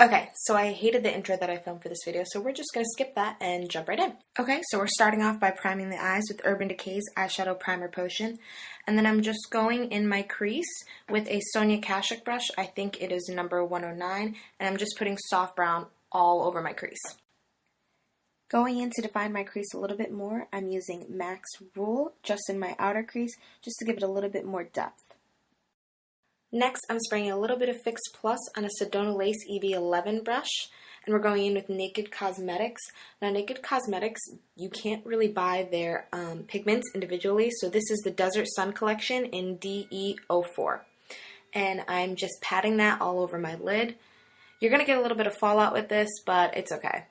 Okay, so I hated the intro that I filmed for this video, so we're just going to skip that and jump right in. Okay, so we're starting off by priming the eyes with Urban Decay's Eyeshadow Primer Potion. And then I'm just going in my crease with a Sonia Kashuk brush. I think it is number 109, and I'm just putting soft brown all over my crease. Going in to define my crease a little bit more, I'm using MAC's Rule just in my outer crease, just to give it a little bit more depth. Next, I'm spraying a little bit of Fix Plus on a Sedona Lace EV11 brush, and we're going in with Naked Cosmetics. Now, Naked Cosmetics, you can't really buy their pigments individually, so this is the Desert Sun collection in DE04. And I'm just patting that all over my lid. You're going to get a little bit of fallout with this, but it's okay.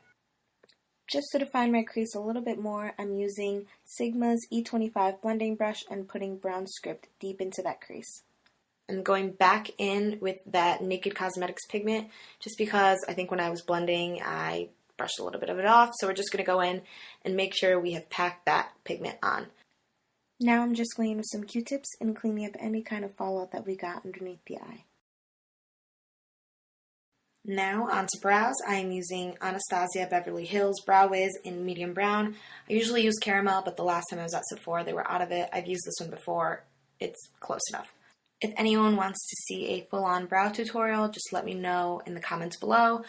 Just to define my crease a little bit more, I'm using Sigma's E25 blending brush and putting brown script deep into that crease. I'm going back in with that Naked Cosmetics pigment just because I think when I was blending I brushed a little bit of it off, so we're just going to go in and make sure we have packed that pigment on. Now I'm just going in with some Q-tips and cleaning up any kind of fallout that we got underneath the eye. Now onto brows. I am using Anastasia Beverly Hills Brow Wiz in medium brown. I usually use caramel, but the last time I was at Sephora they were out of it. I've used this one before. It's close enough. If anyone wants to see a full-on brow tutorial, just let me know in the comments below.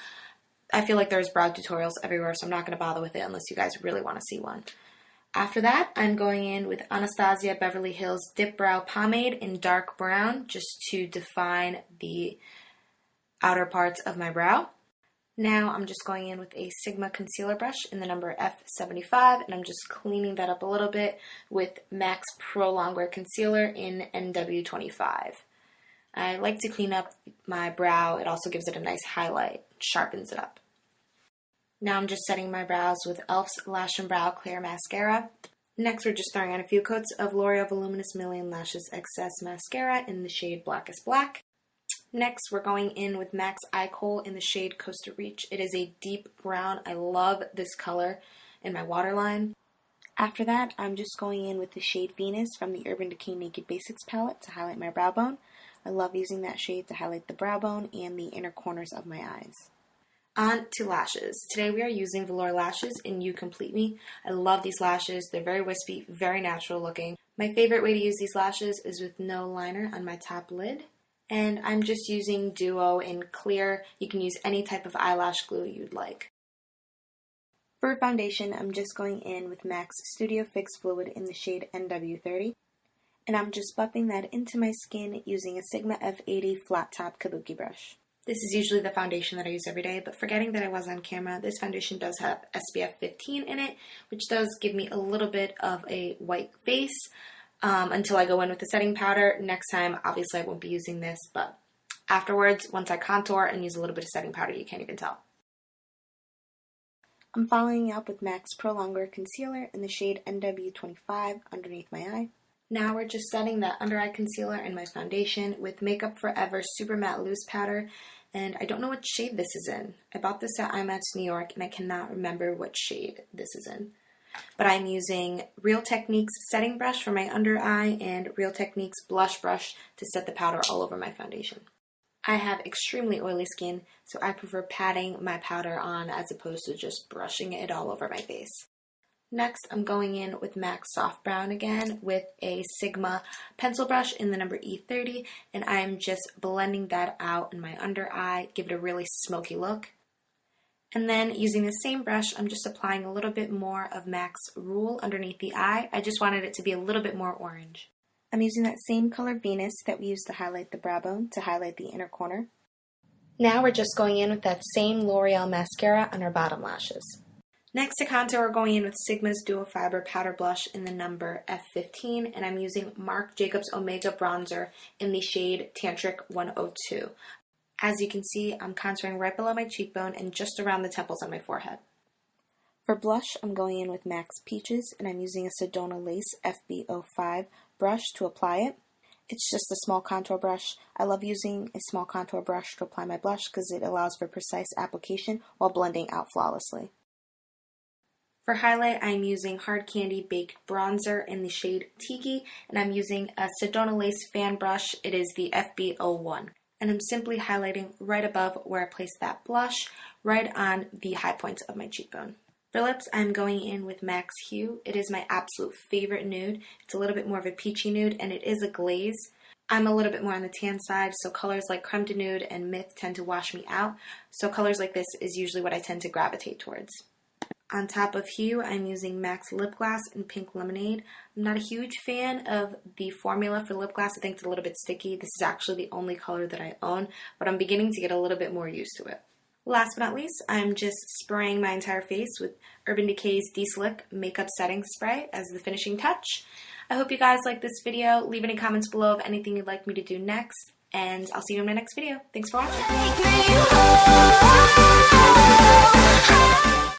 I feel like there's brow tutorials everywhere, so I'm not going to bother with it unless you guys really want to see one. After that, I'm going in with Anastasia Beverly Hills Dipbrow Pomade in dark brown just to define the outer parts of my brow. Now I'm just going in with a Sigma concealer brush in the number F75, and I'm just cleaning that up a little bit with MAC's Prolongwear concealer in NW25. I like to clean up my brow. It also gives it a nice highlight, sharpens it up. Now I'm just setting my brows with E.L.F's Lash and Brow Clear Mascara. Next, we're just throwing on a few coats of Loreal Voluminous Million Lashes Excess Mascara in the shade Blackest Black. Next, we're going in with MAC's Eye Kohl in the shade Costa Reach. It is a deep brown. I love this color in my waterline. After that, I'm just going in with the shade Venus from the Urban Decay Naked Basics palette to highlight my brow bone. I love using that shade to highlight the brow bone and the inner corners of my eyes. On to lashes. Today we are using Velour lashes in You Complete Me. I love these lashes. They're very wispy, very natural looking. My favorite way to use these lashes is with no liner on my top lid. And I'm just using Duo in clear. You can use any type of eyelash glue you'd like. For foundation, I'm just going in with MAC's Studio Fix Fluid in the shade NW30. And I'm just buffing that into my skin using a Sigma F80 flat top Kabuki brush. This is usually the foundation that I use every day, but forgetting that I was on camera, this foundation does have SPF 15 in it, which does give me a little bit of a white face. Until I go in with the setting powder. Next time, obviously I won't be using this, but afterwards, once I contour and use a little bit of setting powder, you can't even tell. I'm following up with MAC's Prolongwear Concealer in the shade NW25 underneath my eye. Now we're just setting that under eye concealer in my foundation with Makeup Forever Super Matte Loose Powder, and I don't know what shade this is in. I bought this at IMATS New York, and I cannot remember what shade this is in. But I'm using Real Techniques setting brush for my under eye and Real Techniques blush brush to set the powder all over my foundation. I have extremely oily skin, so I prefer patting my powder on as opposed to just brushing it all over my face. Next, I'm going in with MAC Soft Brown again with a Sigma pencil brush in the number E30, and I'm just blending that out in my under eye, give it a really smoky look. And then using the same brush, I'm just applying a little bit more of MAC's Rule underneath the eye. I just wanted it to be a little bit more orange. I'm using that same color Venus that we used to highlight the brow bone to highlight the inner corner. Now we're just going in with that same Loreal mascara on our bottom lashes. Next to contour, we're going in with Sigma's Duo Fibre Powder Blush in the number F15, and I'm using Marc Jacobs Omega Bronzer in the shade Tantric 102. As you can see, I'm contouring right below my cheekbone and just around the temples on my forehead. For blush, I'm going in with MAC's Peaches, and I'm using a Sedona Lace FB05 brush to apply it. It's just a small contour brush. I love using a small contour brush to apply my blush because it allows for precise application while blending out flawlessly. For highlight, I'm using Hard Candy Baked Bronzer in the shade Tiki, and I'm using a Sedona Lace fan brush. It is the FB01. and I'm simply highlighting right above where I placed that blush, right on the high points of my cheekbone. For lips, I'm going in with Max Hue. It is my absolute favorite nude. It's a little bit more of a peachy nude, and it is a glaze. I'm a little bit more on the tan side, so colors like Creme de Nude and Myth tend to wash me out, so colors like this is usually what I tend to gravitate towards. On top of Hue, I'm using Max Lip Gloss in Pink Lemonade. I'm not a huge fan of the formula for lip gloss. I think it's a little bit sticky. This is actually the only color that I own, but I'm beginning to get a little bit more used to it. Last but not least, I'm just spraying my entire face with Urban Decay's De-Slick Makeup Setting Spray as the finishing touch. I hope you guys like this video. Leave any comments below of anything you'd like me to do next, and I'll see you in my next video. Thanks for watching.